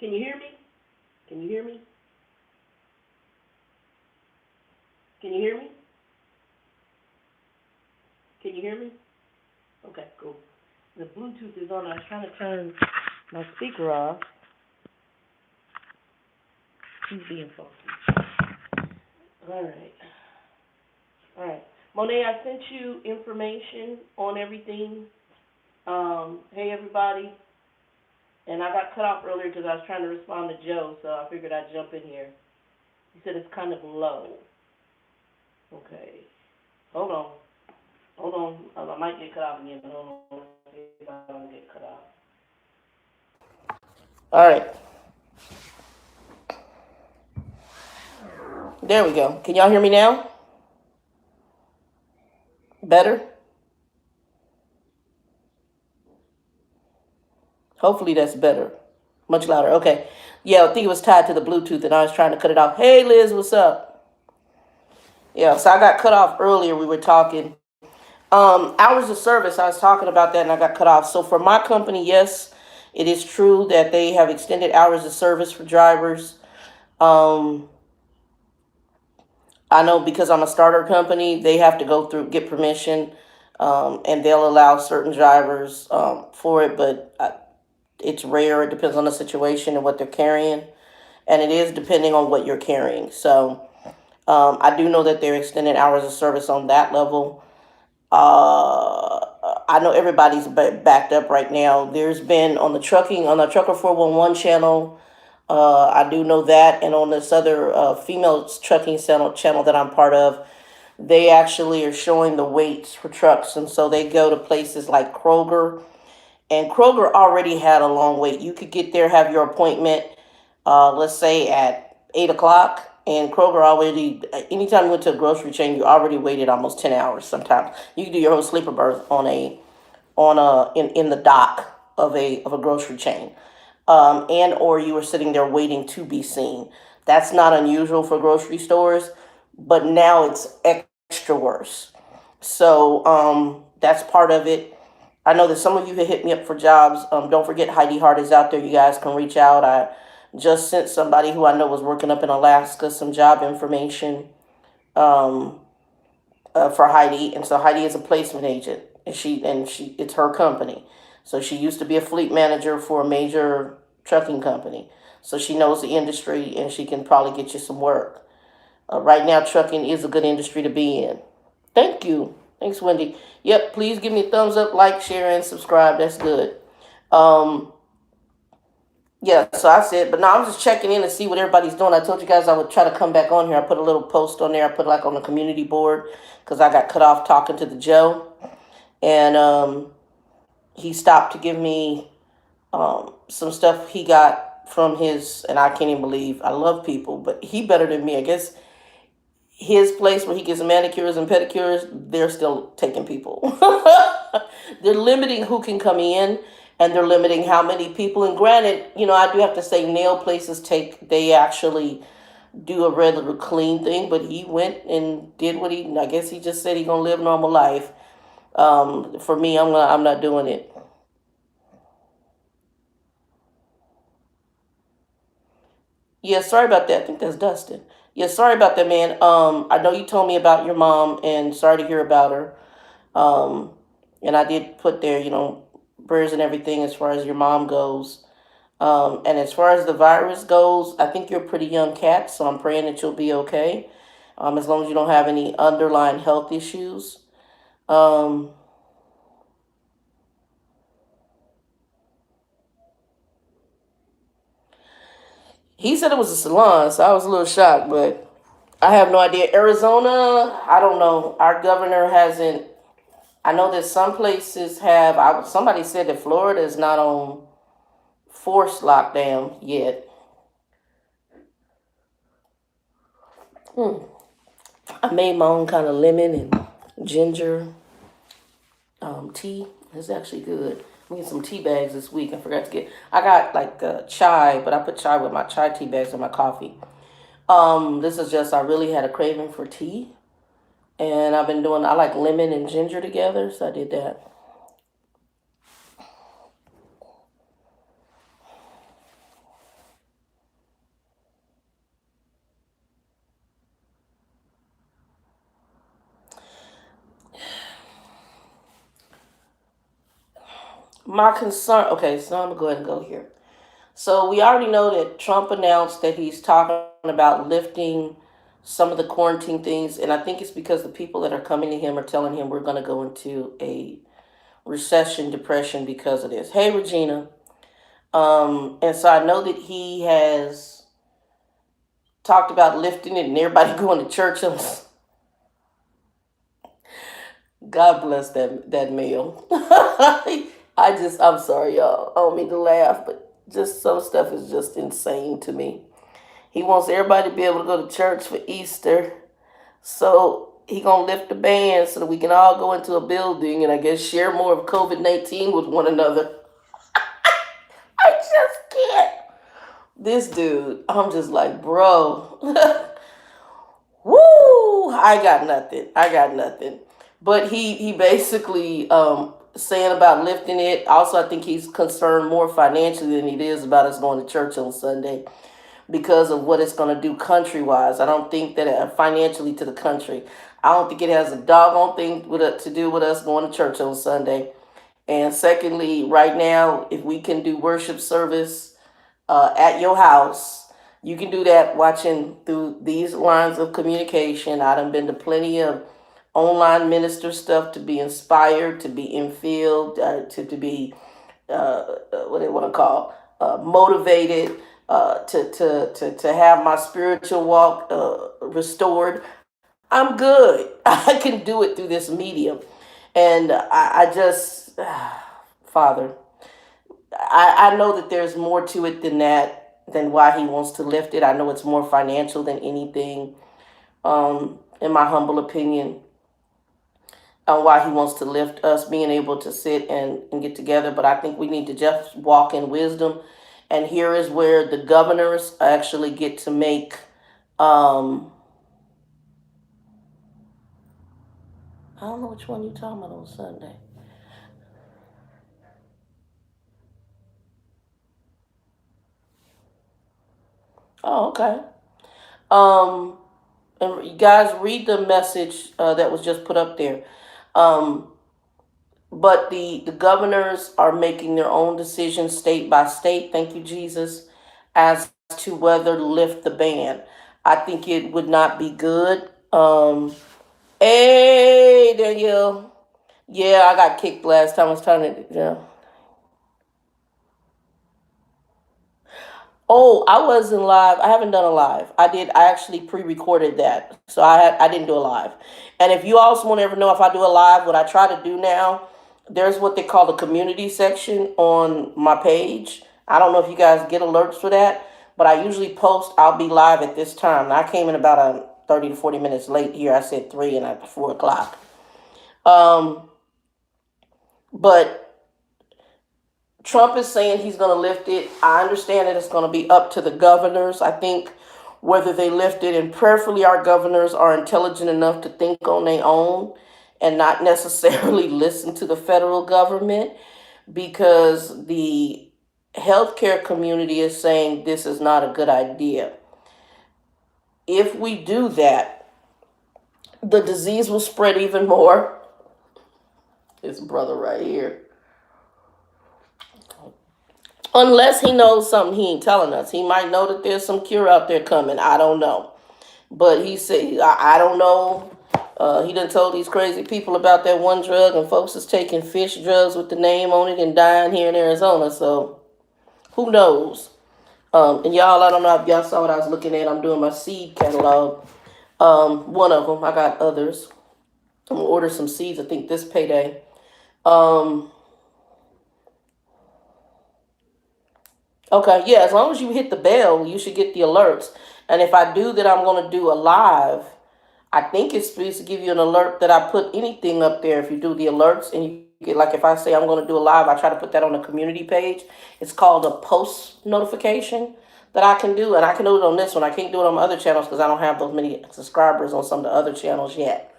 Can you hear me? Can you hear me? Can you hear me? Can you hear me? Okay, cool. The Bluetooth is on. I was trying to turn my speaker off. He's being funky. All right. All right. Monet, I sent you information on everything. Hey, everybody. And I got cut off earlier because I was trying to respond to Joe, so I figured I'd jump in here. He said it's kind of low. Okay. Hold on. Hold on. I might get cut off again, but hold on. If I don't get cut off. All right. There we go. Can y'all hear me now? Better? Hopefully that's better. Much louder. Okay. Yeah, I think it was tied to the Bluetooth and I was trying to cut it off. Hey, Liz, what's up? Yeah, so I got cut off earlier. We were talking. Hours of service, I was talking about that and I got cut off. So for my company, yes, it is true that they have extended hours of service for drivers. Um, I know because I'm a starter company, they have to go through, get permission, and they'll allow certain drivers for it, but it's rare. It depends on the situation and what they're carrying. And it is depending on what you're carrying. So I do know that they're extending hours of service on that level. I know everybody's backed up right now. There's been on the Trucker 411 channel. I do know that, and on this other female trucking channel that I'm part of, they actually are showing the weights for trucks, and so they go to places like Kroger, and Kroger already had a long wait. You could get there, have your appointment, let's say at 8 o'clock, and Kroger already. Anytime you went to a grocery chain, you already waited almost 10 hours. Sometimes you can do your whole sleeper berth in the dock of a grocery chain, and or you were sitting there waiting to be seen. That's not unusual for grocery stores, but now it's extra worse. So that's part of it. I know that some of you have hit me up for jobs. Don't forget Heidi Hart is out there. You guys can reach out. I just sent somebody who I know was working up in Alaska some job information um, for Heidi, and so Heidi is a placement agent, and she it's her company. So she used to be a fleet manager for a major trucking company, so she knows the industry, and she can probably get you some work. Right now, trucking is a good industry to be in. Thank you. Thanks, Wendy. Yep, please give me a thumbs up, like, share, and subscribe. That's good. Um, yeah, so I said, but no, I'm just checking in to see what everybody's doing. I told you guys I would try to come back on here. I put a little post on there. I put like on the community board because I got cut off talking to the Joe. And he stopped to give me some stuff he got from his, and I can't even believe, I love people, but he better than me. I guess his place where he gets manicures and pedicures, they're still taking people. They're limiting who can come in, and they're limiting how many people. And granted, I do have to say nail places they actually do a regular clean thing, but he went and did I guess he just said he gonna live normal life. For me, I'm not doing it. Yeah, sorry about that. I think that's Dustin. Yeah, sorry about that, man. I know you told me about your mom, and sorry to hear about her. Um, and I did put there, prayers and everything as far as your mom goes. And as far as the virus goes, I think you're a pretty young cat, so I'm praying that you'll be okay. As long as you don't have any underlying health issues. Um, he said it was a salon, so I was a little shocked, but I have no idea. Arizona, I don't know. Our governor hasn't. I know that some places have. Somebody said that Florida is not on forced lockdown yet. Hmm. I made my own kind of lemon and ginger tea. It's actually good. I'm getting some tea bags this week. I forgot to get. I got like chai, but I put chai with my chai tea bags in my coffee. This is just I really had a craving for tea, and I've been doing. I like lemon and ginger together, so I did that. My concern. Okay, so I'm gonna go ahead and go here. So we already know that Trump announced that he's talking about lifting some of the quarantine things, and I think it's because the people that are coming to him are telling him we're going to go into a recession, depression because of this. Hey, Regina. And so I know that he has talked about lifting it and everybody going to church. God bless that male. I'm sorry, y'all. I don't mean to laugh, but just some stuff is just insane to me. He wants everybody to be able to go to church for Easter. So he gonna lift the ban so that we can all go into a building and I guess share more of COVID-19 with one another. I just can't. This dude, I'm just like, bro. Woo! I got nothing. I got nothing. But he basically saying about lifting it. Also, I think he's concerned more financially than he is about us going to church on Sunday because of what it's going to do country wise. I don't think that financially to the country. I don't think it has a doggone thing to do with us going to church on Sunday. And secondly, right now, if we can do worship service at your house, you can do that watching through these lines of communication. I done been to plenty of online minister stuff to be inspired, to be infilled, to be what they want to call motivated, to have my spiritual walk restored. I'm good. I can do it through this medium, and I just, Father, I know that there's more to it than that, than why he wants to lift it. I know it's more financial than anything, in my humble opinion, on why he wants to lift us being able to sit and get together. But I think we need to just walk in wisdom. And here is where the governors actually get to make, I don't know which one you're talking about on Sunday. Oh, okay. Um, and you guys read the message that was just put up there. Um, but the governors are making their own decisions state by state. Thank you, Jesus, as to whether to lift the ban. I think it would not be good. Hey, Danielle. Yeah, I got kicked last time. I was trying to. Yeah. Oh, I wasn't live. I haven't done a live. I did. I actually pre-recorded that, so I didn't do a live. And if you also want to ever know if I do a live, what I try to do now, there's what they call the community section on my page. I don't know if you guys get alerts for that, but I usually post. I'll be live at this time. Now, I came in about 30 to 40 minutes late here. I said 3 and at 4 o'clock. Um, but Trump is saying he's going to lift it. I understand that it's going to be up to the governors. I think whether they lift it, and prayerfully, our governors are intelligent enough to think on their own and not necessarily listen to the federal government, because the healthcare community is saying this is not a good idea. If we do that, the disease will spread even more. This brother right here. Unless he knows something he ain't telling us. He might know that there's some cure out there coming. I don't know. But he said, I don't know. He done told these crazy people about that one drug, and folks is taking fish drugs with the name on it and dying here in Arizona. So who knows? And y'all, I don't know if y'all saw what I was looking at. I'm doing my seed catalog. One of them. I got others. I'm going to order some seeds, I think, this payday. Okay, yeah, as long as you hit the bell, you should get the alerts. And if I do that, I'm going to do a live. I think it's supposed to give you an alert that I put anything up there if you do the alerts. And you get, like, if I say I'm going to do a live, I try to put that on the community page. It's called a post notification that I can do. And I can do it on this one. I can't do it on my other channels because I don't have those many subscribers on some of the other channels yet.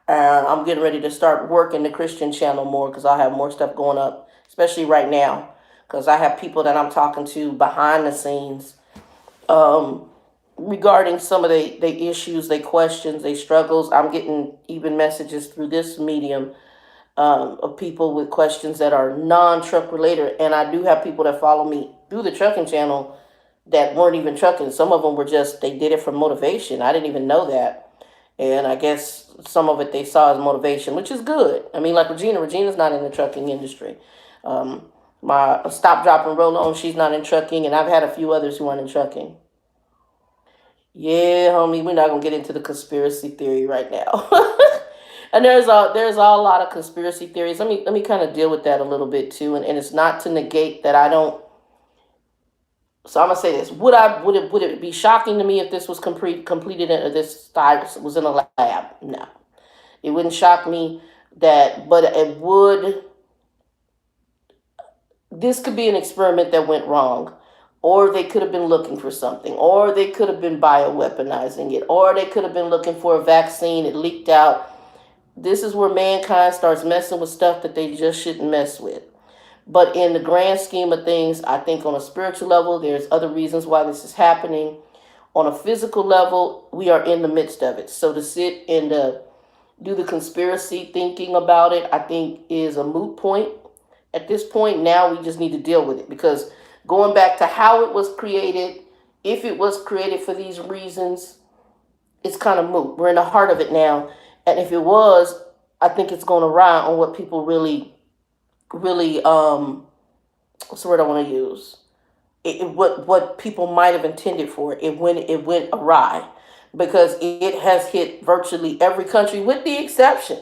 I'm getting ready to start working the Christian channel more because I have more stuff going up, especially right now, because I have people that I'm talking to behind the scenes, regarding some of the issues, they questions, they struggles. I'm getting even messages through this medium of people with questions that are non-truck related. And I do have people that follow me through the trucking channel that weren't even trucking. Some of them were just, they did it for motivation. I didn't even know that. And I guess some of it they saw as motivation, which is good. I mean, like Regina's not in the trucking industry. Um, my Stop, Drop, and Roll On, she's not in trucking. And I've had a few others who aren't in trucking. Yeah, homie, we're not gonna get into the conspiracy theory right now. And there's a lot of conspiracy theories. Let me kind of deal with that a little bit too. And it's not to negate that I don't. So I'm gonna say this: would it be shocking to me if this was completed or this was in a lab? No, it wouldn't shock me that, but it would. This could be an experiment that went wrong, or they could have been looking for something, or they could have been bioweaponizing it, or they could have been looking for a vaccine. It leaked out. This is where mankind starts messing with stuff that they just shouldn't mess with. But in the grand scheme of things, I think on a spiritual level, there's other reasons why this is happening. On a physical level, we are in the midst of it. So to sit and do the conspiracy thinking about it, I think is a moot point. At this point, now we just need to deal with it, because going back to how it was created, if it was created for these reasons, it's kind of moot. We're in the heart of it now. And if it was, I think it's going to ride on what people really, what's the word I want to use? What people might have intended for it. It went awry, because it has hit virtually every country with the exception.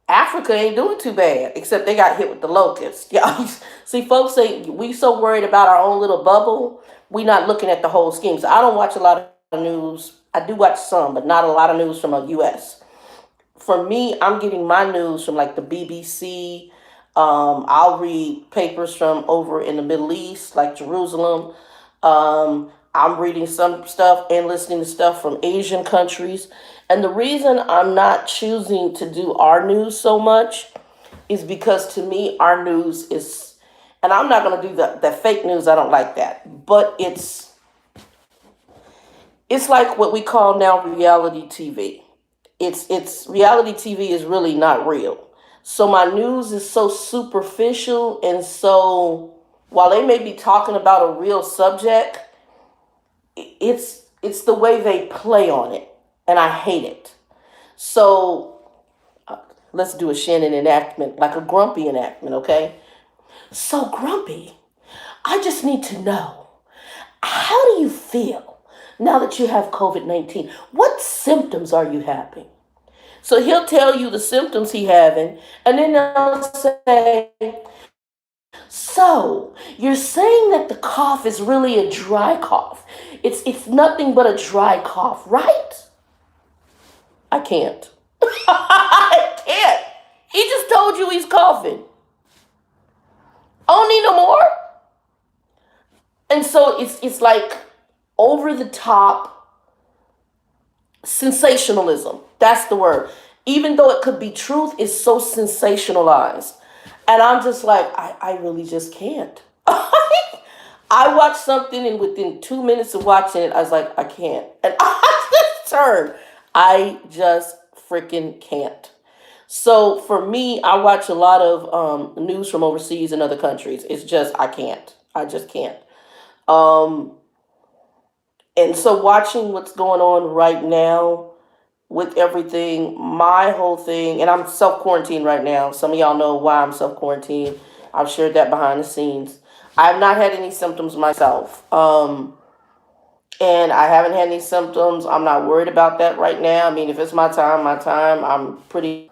Africa ain't doing too bad, except they got hit with the locusts. Yeah, see, folks say we so worried about our own little bubble, we not looking at the whole scheme. So I don't watch a lot of news. I do watch some, but not a lot of news from the U.S. For me, I'm getting my news from like the BBC. I'll read papers from over in the Middle East, like Jerusalem. I'm reading some stuff and listening to stuff from Asian countries. And the reason I'm not choosing to do our news so much is because to me, our news is, and I'm not going to do the fake news. I don't like that. But it's like what we call now reality TV. It's reality TV is really not real. So my news is so superficial, and so while they may be talking about a real subject, it's the way they play on it, and I hate it. So let's do a Shannon enactment, like a grumpy enactment, okay? So grumpy, I just need to know, how do you feel now that you have COVID-19? What symptoms are you having? So he'll tell you the symptoms he having, and then they'll say, so you're saying that the cough is really a dry cough. It's nothing but a dry cough, right? I can't. I can't. He just told you he's coughing. I don't need no more. And so it's like over the top sensationalism. That's the word. Even though it could be truth, it's so sensationalized. And I'm just like, I really just can't. I watched something, and within 2 minutes of watching it, I was like, I can't. And I just turned. I just freaking can't. So for me, I watch a lot of news from overseas and other countries. It's just, I can't. I just can't. Um, and so watching what's going on right now with everything, my whole thing, and I'm self quarantined right now. Some of y'all know why I'm self quarantined. I've shared that behind the scenes. I have not had any symptoms myself. And I haven't had any symptoms. I'm not worried about that right now. I mean, if it's my time, my time. I'm pretty